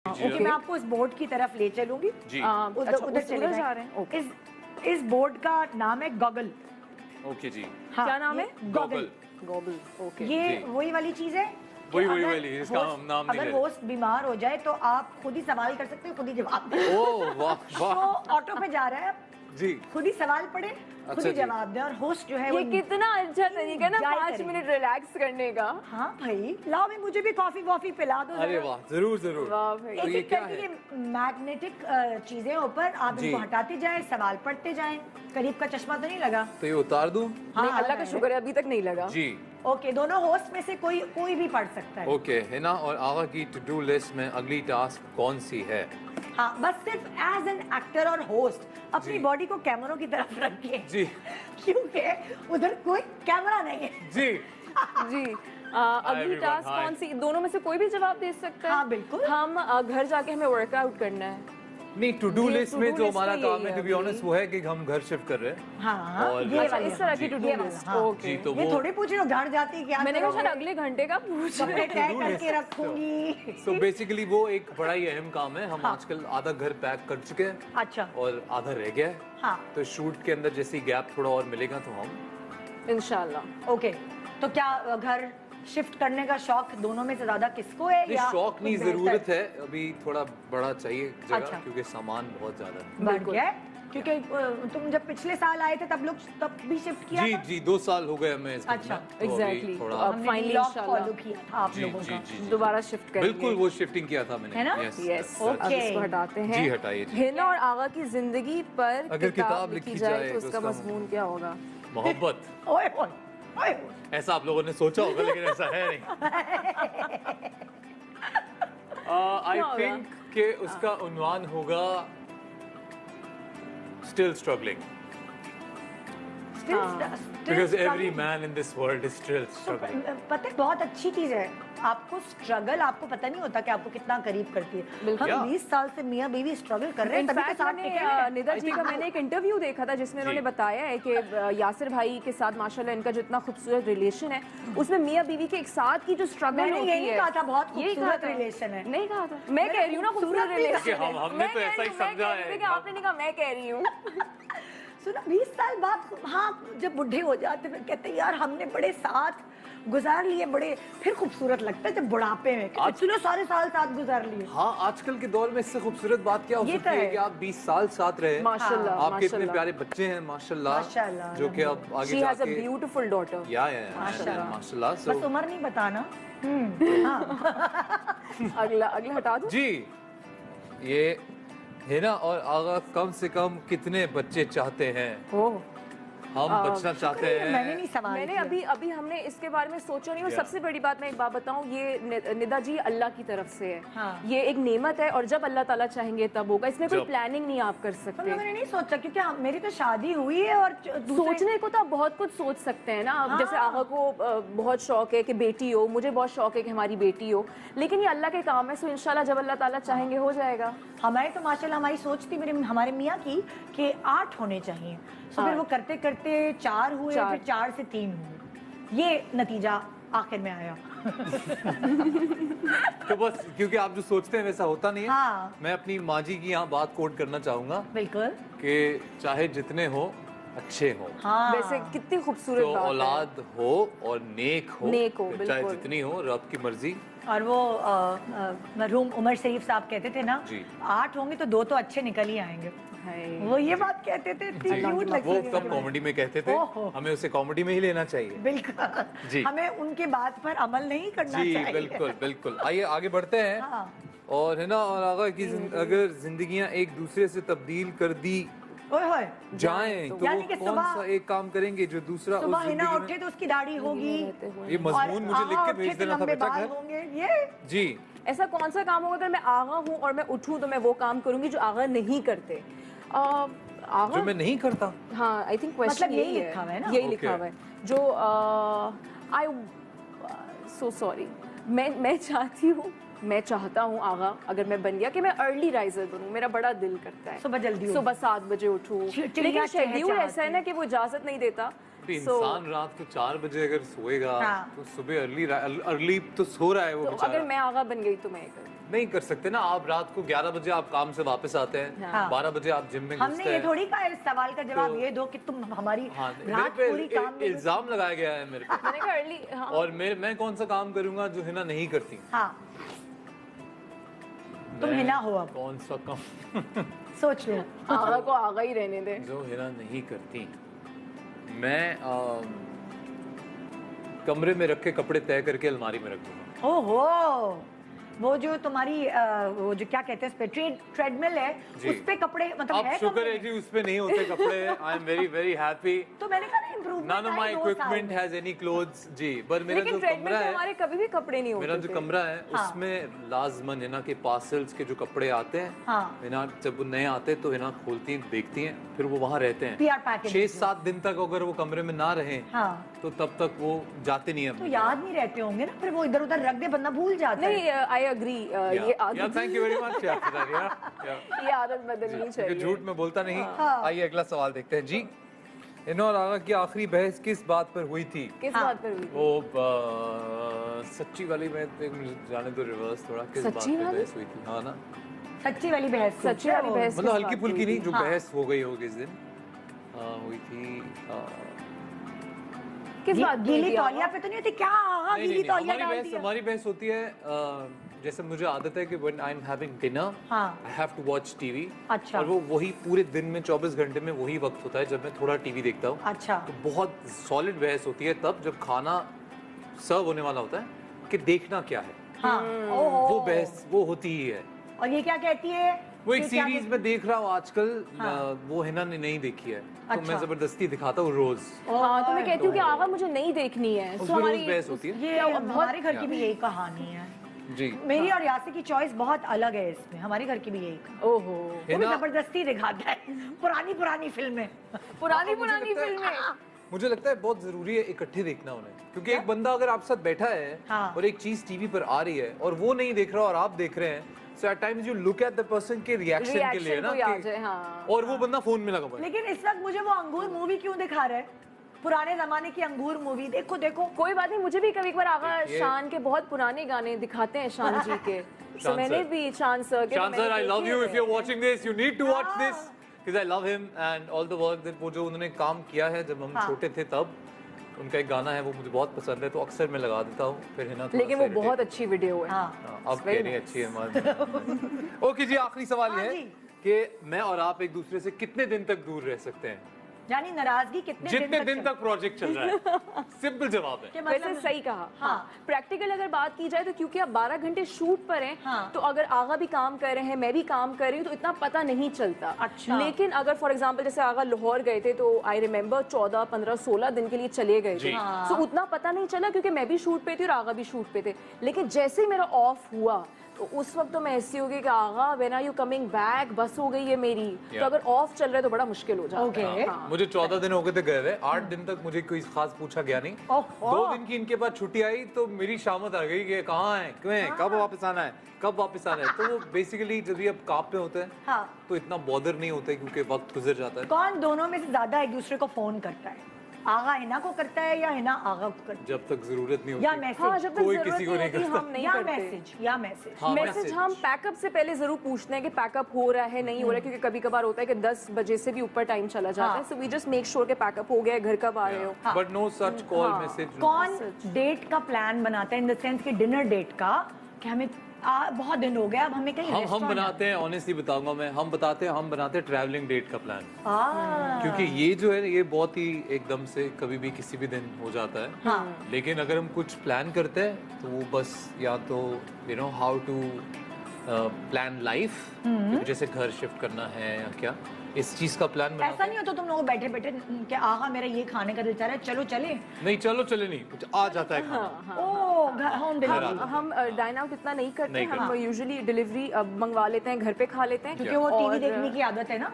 Okay, मैं आपको इस बोर्ड की तरफ ले चलूंगी जी। उधर चले जा रहे हैं। ओके। इस बोर्ड का नाम है गॉगल। ओके जी। हाँ, क्या नाम है? गॉगल। गॉगल। ओके। ये जी। वही वाली चीज है कि वही अगर वाली, इसका host- हम नाम नहीं ले अगर रहे। होस्ट बीमार हो जाए तो आप खुद ही सवाल कर सकते हो, खुद ही जवाब दें। ओह वाह तो वाह ऑटो पे जा रहा है, जी। खुद ही सवाल पढ़े, खुद अच्छा ही जी। जवाब दें, और होस्ट जो है ये वो कितना अच्छा तरीका है ना enjoy 5 करेंगे। मिनट रिलैक्स करने का। हाँ भाई, लाओ भी मुझे भी कॉफी वॉफी पिला दो अरे जरा। वाह, जरूर जरूर। वाह भाई। तो एक ये एक क्या करके है? ये मैग्नेटिक चीजें ऊपर आप जी। इनको हटाते जाएं, सवाल पढ़ते जाएं। करीब का चश्मा तो नहीं लगा? तो ये उतार दूं? नहीं, अल्लाह का शुक्र है अभी तक नहीं लगा। जी। ओके, दोनों होस्ट में से कोई भी पढ़ सकता है। ओके, हिना और आगा की टू डू लिस्ट में अगली टास्क कौन सी है? हाँ, बस सिर्फ एज एन एक्टर और होस्ट अपनी जी। बॉडी को कैमरों की तरफ रखिए, जी क्योंकि उधर कोई कैमरा नहीं है। जी। जी। अगली everyone, टास्क hi. कौन सी? दोनों में से कोई भी जवाब दे सकता है? हाँ, बिल्कुल। हम घर जाके हमें वर्कआउट करना है। नहीं, टू डू ये लिस्ट to में do जो list हमारा का काम यही है, टू है बी अभी। ऑनेस्ट, वो है कि हम घर शिफ्ट कर रहे हैं। हाँ, और ये अच्छा, वाली, इस तरह की जी। टू ये डू वाला, लिस्ट। हाँ। ओके। जी, तो ये वो थोड़ी पूछ रहे हो घर जाती क्या मैंने कहा करोगे? शायद अगले घंटे का पूछ रहे कपड़े हैं। तय To-do करके list। रखूंगी। सो बेसिकली वो एक बड़ा ही अहम काम है। हम हाँ। आजकल आधा घर पैक कर चुके हैं अच्छा, और आधा रह गया है। हाँ, तो शूट के अंदर जैसे गैप थोड़ा और मिलेगा तो हम इंशाल्लाह। ओके। तो क्या घर शिफ्ट करने का शौक दोनों में से ज्यादा किसको है, नहीं, या शौक नहीं, कुछ बेहतर? जरूरत है। अभी थोड़ा बड़ा चाहिए जगह, अच्छा। क्योंकि सामान बहुत ज्यादा है। बढ़ बिल्कुल। गया है? क्योंकि तुम जब पिछले साल आए थे तब भी शिफ्ट किया जी था? जी, 2 साल हो गए हमें इस घर अच्छा, में, तो अभी exactly। थोड़ा तो अब हमने finally लॉक इंशाल्लाह। फॉलो किया था आप जी लोगों जी का। जी जी। दोबारा शिफ्ट करेंगे। बिल्कुल, वो शिफ्टिंग किया था मैंने। है ना? Yes, yes. that's- अब Okay। इसको हटाते हैं। जी, हटाइए जी। हिना और आगा की जिंदगी पर अगर किताब किताब लिखी लिखी जाए जाए तो तो उसका उसका मजमून क्या होगा? मोहब्बत। ओए ओए ओए ओए। ऐसा आप लोगों ने सोचा होगा, लेकिन ऐसा है नहीं। आई क्या होगा? थिंक कि उसका उन्वान होगा still struggling, because every man in this world is still struggling. पता है, बहुत अच्छी चीज है। आपको स्ट्रगल, आपको पता नहीं होता कि आपको कितना करीब करती है। बिल्कुल। हम 20 साल से मियाँ बीवी स्ट्रगल कर रहे हैं, तभी तो इनफैक्ट साथ मैंने टिके हैं। निदा जी का मैंने एक इंटरव्यू देखा था जिसमें उन्होंने बताया है कि यासिर भाई के साथ माशाल्लाह इनका जो इतना खूबसूरत रिलेशन है, उसमें मियाँ बीवी के एक साथ की जो स्ट्रगल मैंने होती यही है, कहा था, बहुत यही खूबसूरत कहा था। रिलेशन है। नहीं कहा था, मैं कह रही हूँ ना खूबसूरत खूबसूरत रिलेशन कि हमने तो ऐसा ही समझा है। आपने नहीं कहा, मैं कह रही हूँ। सुनो, 20 साल बाद हाँ जब बुढ़े हो जाते हैं कहते हैं यार हमने बड़े साथ गुजार लिए, बड़े फिर खूबसूरत लगता है जब बुढ़ापे में आज- इतने सारे साल साथ गुजार लिए। हाँ, आजकल के दौर में इससे खूबसूरत बात क्या हो ये सकती तो है है। कि आप 20 साल साथ रहे, माशाल्लाह, आपके इतने माशाल्लाह। प्यारे बच्चे हैं माशाल्लाह, माशाल्लाह, जो कि अब आगे She has a जाके beautiful daughter. या माशाल्लाह। माशाल्लाह। बस So उम्र नहीं बताना। अगला हटा दो। जी, ये हिना और आगा कम से कम कितने बच्चे चाहते हैं? ओह, हम बचना चाहते मैंने हैं। नहीं सवाल मैंने किया। अभी हमने इसके बारे में सोचा नहीं। और Yeah. सबसे बड़ी बात मैं एक बात बताऊं, ये निदा जी अल्लाह की तरफ से है। हाँ। ये एक नेमत है और जब अल्लाह ताला चाहेंगे तब होगा। इसमें कोई जब- प्लानिंग नहीं आप कर मतलब सकते। मैंने नहीं सोचा, क्योंकि मेरी तो शादी हुई है और सोचने को तो आप बहुत कुछ सोच सकते हैं ना। हाँ। जैसे आगा को बहुत शौक है कि बेटी हो, मुझे बहुत शौक है कि हमारी बेटी हो, लेकिन ये अल्लाह के काम है। सो इंशाल्लाह जब अल्लाह ताला चाहेंगे हो जाएगा। हमारी तो माशाल्लाह हमारी सोच थी हमारे मियाँ की कि 8 होने चाहिए। तो फिर वो करते करते 4 हुए, फिर 4 से 3 हुए। ये नतीजा आखिर में आया। तो बस क्योंकि आप जो सोचते हैं वैसा होता नहीं है। हाँ। मैं अपनी माँ जी की यहाँ बात कोट करना चाहूंगा बिल्कुल। कि चाहे जितने हो अच्छे हो, हाँ, वैसे कितनी खूबसूरत तो बात है। औलाद हो और नेक हो, नेक हो, चाहे बिल्कुल। जितनी हो, रब की मर्जी। और वो मरहूम उमर शरीफ साहब कहते थे ना, जी। 8 होंगे तो 2 तो अच्छे निकल ही आएंगे। हाय। वो ये बात कहते थे, इतनी जी, क्यूट लगती वो थी तब मुझे। कॉमेडी में कहते थे, ओहो। हमें उसे कॉमेडी में ही लेना चाहिए। बिल्कुल जी। हमें उनके बात पर अमल नहीं करना जी चाहिए। बिल्कुल बिल्कुल। आइए आगे बढ़ते हैं। हाँ। और है ना, और आगा की अगर जिंदगियां एक दूसरे से तब्दील कर दी ओए होए, जाएं तो यानी वो कि कौन सुबह- सा एक काम करेंगे जो दूसरा सुबह उस हिना जिंदगी उठे में। तो उसकी दाढ़ी होगी, रहते हुए। ये मजमून मुझे लिख के भेज उठे तो देना था लंबे बेटा बाल घर। होंगे। ये जी, ऐसा कौन सा काम होगा अगर मैं आगा हूँ और मैं उठूँ तो मैं वो काम करूंगी जो आगा नहीं करते। आगा जो मैं नहीं करता। हाँ, आई थिंक क्वेश्चन मतलब यही लिखा हुआ है ना? यही Okay. लिखा हुआ है जो आई सो सॉरी। मैं चाहती हूँ, मैं चाहता हूँ आगा अगर मैं बन गया कि मैं अर्ली राइजर बनूं। मेरा बड़ा दिल करता है सुबह जल्दी सुबह 7 बजे उठूं, चिड़िया लेकिन चहचहाती शेड्यूल ऐसा है ना कि वो इजाजत नहीं देता। तो So, इंसान रात को 4 बजे अगर सोएगा हाँ। तो सुबह अर्ली तो सो रहा है वो तो बेचारा। अगर मैं आगा बन गई तो मैं ये करूँ। नहीं कर सकते ना आप। रात को 11 बजे आप काम से वापस आते हैं, हाँ। 12 बजे आप जिम में हमने घुसते ये हैं। थोड़ी कहा इस सवाल का जवाब तो- ये दो कि तुम हमारी हाँ, मेरे रात पे पूरी काम में इल्जाम लगाया गया है मेरे पे। मैंने कहा अर्ली हाँ और मैं कौन सा काम करूंगा जो हिना नहीं करती। हाँ तुम मैं हिना हो अब। कौन सा काम सोच लो। आगा को आगा ही रहने दे। जो हिना नहीं करती। मैं कमरे में रखे कपड़े तय करके अलमारी में रख दूंगा। ओहो वो जो तुम्हारी वो जो क्या कहते हैं इस पे ट्रेडमिल है जी। उस पे कपड़े मतलब अब है शुक्र कमरे है में? जी उस पे नहीं होते कपड़े। I am very very happy. तो मैंने कहा ना improvement none of my equipment has any clothes जी। पर मेरा लेकिन जो ट्रेडमिल कमरा पे है, हमारे कभी भी कपड़े नहीं मेरा होते जो थे। कमरा है हाँ। उसमें लाजमन हिना के पार्सल्स के जो कपड़े आते हैं, हाँ। हिना जब वो नए आते हैं तो हिना खोलती हैं, देखती हैं, फिर वो वहाँ रहते हैं PR पैकेज 6-7 दिन तक। अगर वो कमरे में ना रहे हाँ तो तब तक वो जाते नहीं तो है। याद नहीं रहते होंगे ना फिर वो इधर उधर रख दे बंदा भूल जाता है। नहीं आई एग्री ये आदत थैंक यू वेरी मच यार। ये आदत बदलनी क्योंकि चाहिए। झूठ में बोलता नहीं। हाँ। आइए अगला सवाल देखते हैं जी। इन और आगा की आखिरी बहस किस बात पर हुई थी? किस हाँ। बात पर हुई? वो सच्ची वाली में मुझे जाने दो रिवर्स थोड़ा। किस बात सच्ची पे वाली? बहस हुई थी? हाँ ना, सच्ची वाली बहस सच्ची वाली बहस मतलब किस हल्की बात फुल्की पे नहीं, जो हाँ। बहस हो गई होगी इस दिन हुई थी। किस बात पे गीली हुई थी तौलिया आगा? पे तो नहीं होती क्या? हाँ नहीं, गीली नहीं, तौलिया डाल दिया। हमारी बहस होती है जैसे मुझे आदत है कि when I am having dinner हाँ। I have to watch TV. अच्छा। और वो वही पूरे दिन में 24 घंटे में वही वक्त होता है जब मैं थोड़ा टीवी देखता हूँ। अच्छा तो बहुत सॉलिड बहस होती है तब जब खाना सर्व होने वाला होता है कि देखना क्या है। हाँ ओहो वो बहस वो होती ही है। और ये क्या कहती है? वो एक ये क्या सीरीज कहती- में देख रहा हूँ आजकल। हाँ। वो हिना ने नहीं देखी है तो अच्छा। मैं जबरदस्ती दिखाता हूँ रोज। हाँ तो मैं कहती हूँ कि आगा मुझे नहीं देखनी है। उसमें सो रोज हमारी बहस होती है। ये हमारे घर की भी यही कहानी है। जी मेरी और यासी की चॉइस बहुत अलग है इसमें। हमारे घर की भी यही कहानी। ओहो वो भी हिना- जबरदस्ती दिखाता है पुरानी फिल्में। पुरानी मुझे पुरानी लगता है- फिल्में। मुझे लगता है बहुत जरूरी है इकट्ठे देखना उन्हें, क्योंकि एक बंदा अगर आप साथ बैठा है हाँ। और एक चीज टीवी पर आ रही है और वो नहीं देख रहा और आप देख रहे हैं, so at times you look at the person के रिएक्शन के लिए रिएक्शन ना को याद कि- है हाँ। और वो बंदा फोन में लगा हुआ है। लेकिन इस वक्त मुझे वो अंगूर मूवी क्यों दिखा रहा है? पुराने जमाने की अंगूर मूवी देखो देखो। कोई बात नहीं, मुझे भी कभी कभार आगा देखिए- शान के बहुत पुराने गाने दिखाते हैं शान जी के। तो शान मैंने सर। भी शान सर के Shan sir, I love you. If you're watching this, you need to watch हाँ। this because I love him and all the work that वो जो उन्होंने काम किया है जब हम हाँ। छोटे थे तब। उनका एक गाना है वो मुझे बहुत पसंद है तो अक्सर मैं लगा देता हूँ फिर है ना थोड़ा लेकिन सा वो irritate- बहुत अच्छी वीडियो है। हाँ हाँ, अब कह रही है अच्छी है हमारी। ओके जी, आखिरी सवाल ये हाँ है जी। कि मैं और आप एक दूसरे से कितने दिन तक दूर रह सकते हैं? यानी नाराजगी कितने जितने दिन चले? तक प्रोजेक्ट चल रहा है। सिंपल जवाब है। कि वैसे मतलब सही कहा। हाँ। हाँ प्रैक्टिकल अगर बात की जाए तो क्योंकि आप 12 घंटे शूट पर हैं हाँ। तो अगर आगा भी काम कर रहे हैं मैं भी काम कर रही हूँ तो इतना पता नहीं चलता। अच्छा। लेकिन अगर फॉर एग्जांपल जैसे आगा लाहौर गए थे तो आई रिमेम्बर 14, 15, 16 दिन के लिए चले गए थे। जी। हाँ। तो उतना पता नहीं चला क्योंकि मैं भी शूट पे थी और आगा भी शूट पे थे। लेकिन जैसे ही मेरा ऑफ हुआ तो उस वक्त तो मैं ऐसी हो गई कि आगा when are you coming back, बस हो गई है मेरी। तो अगर ऑफ चल रहा है तो बड़ा मुश्किल हो जाता है। Okay. हाँ। मुझे 14 दिन हो गए थे गए हुए, 8 दिन तक मुझे कोई खास पूछा गया नहीं। ओहो। 2 दिन की इनके बाद छुट्टी आई तो मेरी शामत आ गई कि कहाँ है, क्यों है, कब वापस आना है, कब वापस आना है। तो वो बेसिकली जब भी अब काम पे होते हैं हाँ। तो इतना बॉदर नहीं होता है क्योंकि वक्त गुजर जाता है। कौन दोनों में से ज्यादा एक दूसरे को फोन करता है? आगा हिना को करता है या हिना आगा को करता जब तक जरूरत नहीं है? या होती। मैसेज? हाँ जब तक कोई जरूरत किसी को नहीं नहीं होती करता। हम नहीं या करते। मैसेज या मैसेज। हाँ, मैसेज मैसेज। हम पैकअप से पहले जरूर पूछते हैं कि पैकअप हो रहा है नहीं हो रहा है, क्योंकि कभी कभार होता है कि 10 बजे से भी ऊपर टाइम चला जाता है। हाँ। So we just make sure कि पैकअप हो गया है, घर कब आ रहे हो। हाँ। बट नो सच कॉल हाँ। मैसेज। कौन डेट का प्लान बनाता है इन द सेंस कि डिनर डेट का कि हमें बहुत दिन हो गया अब हमें कहीं हम restaurant बनाते हैं, ऑनेस्टली बताऊंगा मैं, हम बनाते हैं ट्रैवलिंग डेट का प्लान। जाना। क्योंकि ये जो है ये बहुत ही एकदम से कभी भी किसी भी दिन हो जाता है। हाँ। लेकिन अगर हम कुछ प्लान करते हैं तो वो बस या तो you know how to plan life, जैसे घर शिफ्ट करना है या क्या, इस चीज का प्लान बनाते ऐसा हैं। नहीं होता तुम लोग बैठे बैठे कि आहा मेरा ये खाने का दिल चाह रहा है चलो चले? नहीं चलो चले नहीं, कुछ आ जाता है खाना। ओ होम डिलीवरी। हम डाइन आउट इतना नहीं करते, नहीं हम यूजुअली डिलीवरी मंगवा लेते हैं, घर पे खा लेते हैं। क्योंकि वो टीवी और- देखने की आदत है ना।